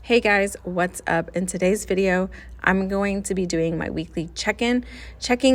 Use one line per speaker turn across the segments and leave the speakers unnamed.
Hey guys, what's up? In today's video, I'm going to be doing my weekly checking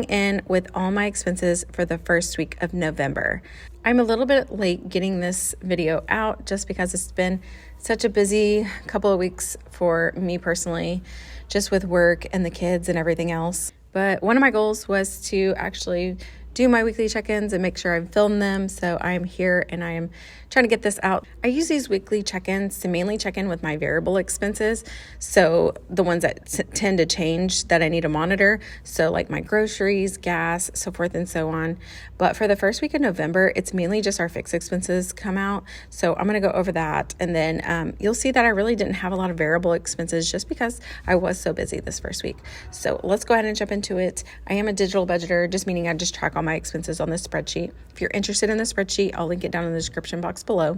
in with all my expenses for the first week of November. I'm a little bit late getting this video out just because it's been such a busy couple of weeks for me personally, just with work and the kids and everything else. But one of my goals was to actually do my weekly check-ins and make sure I've filmed them. So I'm here and I am trying to get this out. I use these weekly check-ins to mainly check in with my variable expenses. So the ones that tend to change that I need to monitor. So like my groceries, gas, so forth and so on. But for the first week of November, it's mainly just our fixed expenses come out. So I'm going to go over that. And then you'll see that I really didn't have a lot of variable expenses just because I was so busy this first week. So let's go ahead and jump into it. I am a digital budgeter, just meaning I just track all my expenses on this spreadsheet. If you're interested in the spreadsheet, I'll link it down in the description box below.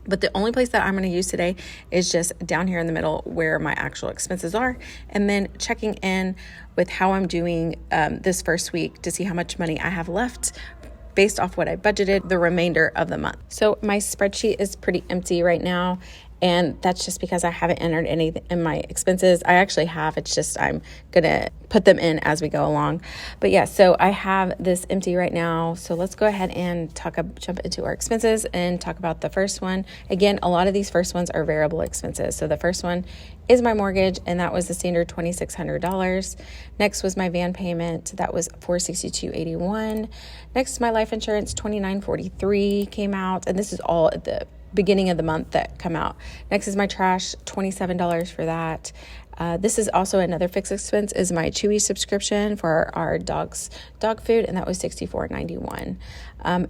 But the only place that I'm going to use today is just down here in the middle where my actual expenses are, and then checking in with how I'm doing this first week to see how much money I have left based off what I budgeted the remainder of the month. So my spreadsheet is pretty empty right now, and that's just because I haven't entered anything in my expenses. I actually have, it's just I'm gonna put them in as we go along. But yeah, so I have this empty right now. So let's go ahead and jump into our expenses and talk about the first one. Again, a lot of these first ones are variable expenses. So the first one is my mortgage, and that was the standard $2,600. Next was my van payment. That was $462.81. Next, my life insurance, $29.43 came out, and this is all at the beginning of the month that come out. Next is my trash, $27 for that. This is also another fixed expense, is my Chewy subscription for our dog's dog food, and that was $64.91.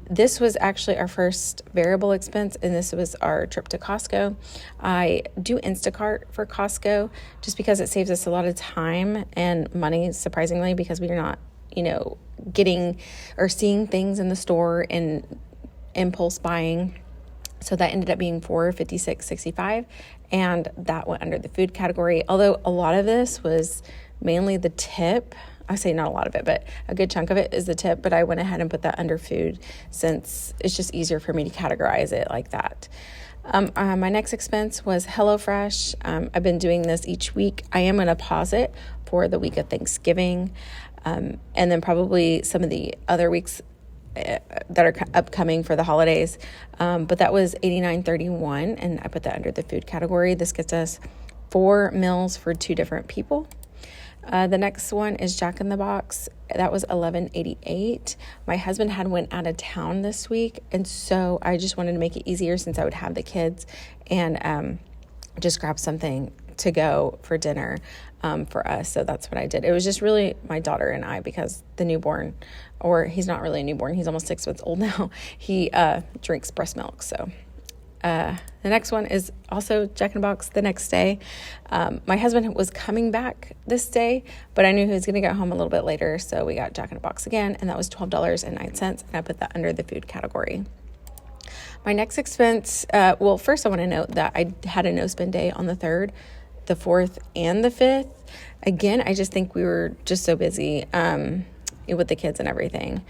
This was actually our first variable expense, and this was our trip to Costco. I do Instacart for Costco just because it saves us a lot of time and money, surprisingly, because we are not, getting or seeing things in the store and impulse buying. So that ended up being $456.65, and that went under the food category. Although a lot of this was mainly the tip. I say not a lot of it, but a good chunk of it is the tip. But I went ahead and put that under food since it's just easier for me to categorize it like that. My next expense was HelloFresh. I've been doing this each week. I am going to pause it for the week of Thanksgiving, and then probably some of the other weeks that are upcoming for the holidays. But that was $89.31, and I put that under the food category. This gets us 4 meals for 2 different people. The next one is Jack in the Box. That was $11.88. My husband went out of town this week, and so I just wanted to make it easier since I would have the kids and just grab something to go for dinner for us. So that's what I did. It was just really my daughter and I, because the newborn, or he's not really a newborn, he's almost 6 months old now, he drinks breast milk. So the next one is also Jack in the Box the next day. My husband was coming back this day, but I knew he was going to get home a little bit later, so we got Jack in the Box again, and that was $12.09, and I put that under the food category. My next expense, first I want to note that I had a no-spend day on the 3rd, the 4th, and the 5th. Again, I just think we were just so busy with the kids and everything.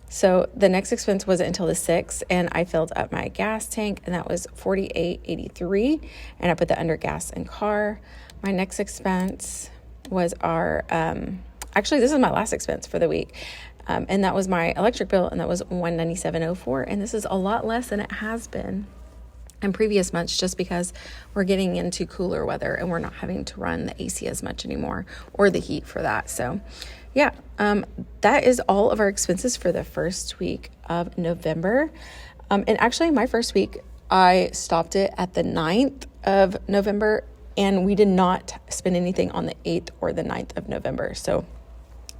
So the next expense wasn't until the 6th, and I filled up my gas tank, and that was $48.83, and I put that under gas and car. My next expense was our, actually this is my last expense for the week, and that was my electric bill, and that was $197.04, and this is a lot less than it has been in previous months, just because we're getting into cooler weather and we're not having to run the AC as much anymore, or the heat for that. So yeah, that is all of our expenses for the first week of November. And actually my first week, I stopped it at the 9th of November, and we did not spend anything on the 8th or the 9th of November. So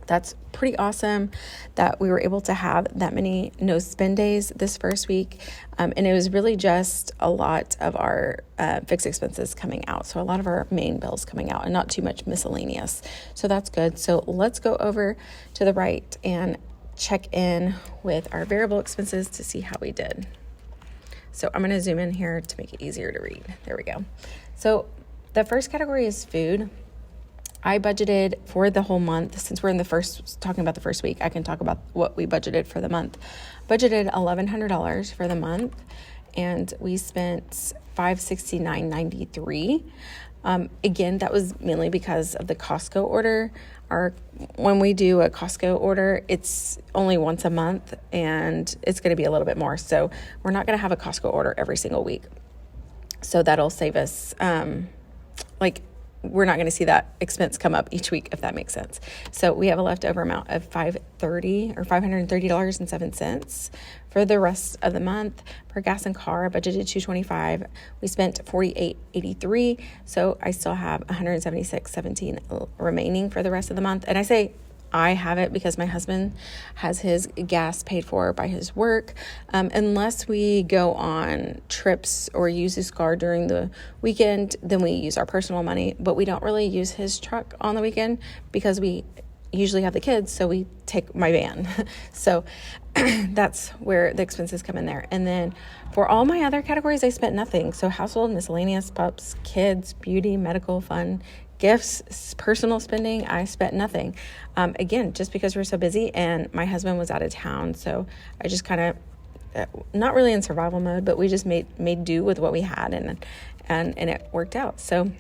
that's pretty awesome that we were able to have that many no spend days this first week. And it was really just a lot of our fixed expenses coming out. So a lot of our main bills coming out and not too much miscellaneous. So that's good. So let's go over to the right and check in with our variable expenses to see how we did. So I'm going to zoom in here to make it easier to read. There we go. So the first category is food. I budgeted for the whole month. Since we're in talking about the first week, I can talk about what we budgeted for the month. Budgeted $1,100 for the month, and we spent $569.93. Again, that was mainly because of the Costco order. When we do a Costco order, it's only once a month, and it's going to be a little bit more. So we're not going to have a Costco order every single week. So that'll save us, we're not going to see that expense come up each week, if that makes sense. So we have a leftover amount of $530.07 for the rest of the month. For gas and car, I budgeted $225. We spent $48.83. So I still have $176.17 remaining for the rest of the month. And I say I have it because my husband has his gas paid for by his work. Unless we go on trips or use his car during the weekend, then we use our personal money, but we don't really use his truck on the weekend because we usually have the kids, so we take my van. So that's where the expenses come in there. And then for all my other categories, I spent nothing. So household, miscellaneous, pups, kids, beauty, medical, fun, gifts, personal spending, I spent nothing. Again, just because we're so busy, and my husband was out of town. So I just kind of, not really in survival mode, but we just made do with what we had, and it worked out. So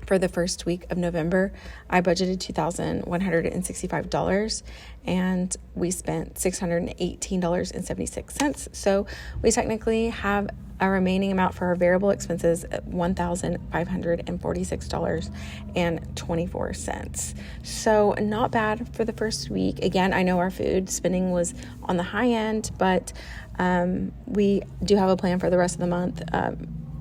for the first week of November, I budgeted $2,165, and we spent $618.76. So we technically have a remaining amount for our variable expenses at $1,546.24. So not bad for the first week. Again, I know our food spending was on the high end, but we do have a plan for the rest of the month.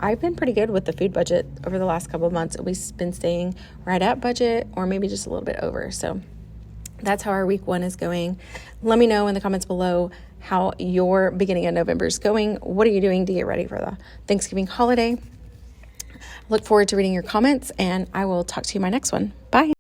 I've been pretty good with the food budget over the last couple of months. We've been staying right at budget, or maybe just a little bit over. So that's how our week 1 is going. Let me know in the comments below how your beginning of November is going. What are you doing to get ready for the Thanksgiving holiday? Look forward to reading your comments, and I will talk to you in my next one. Bye.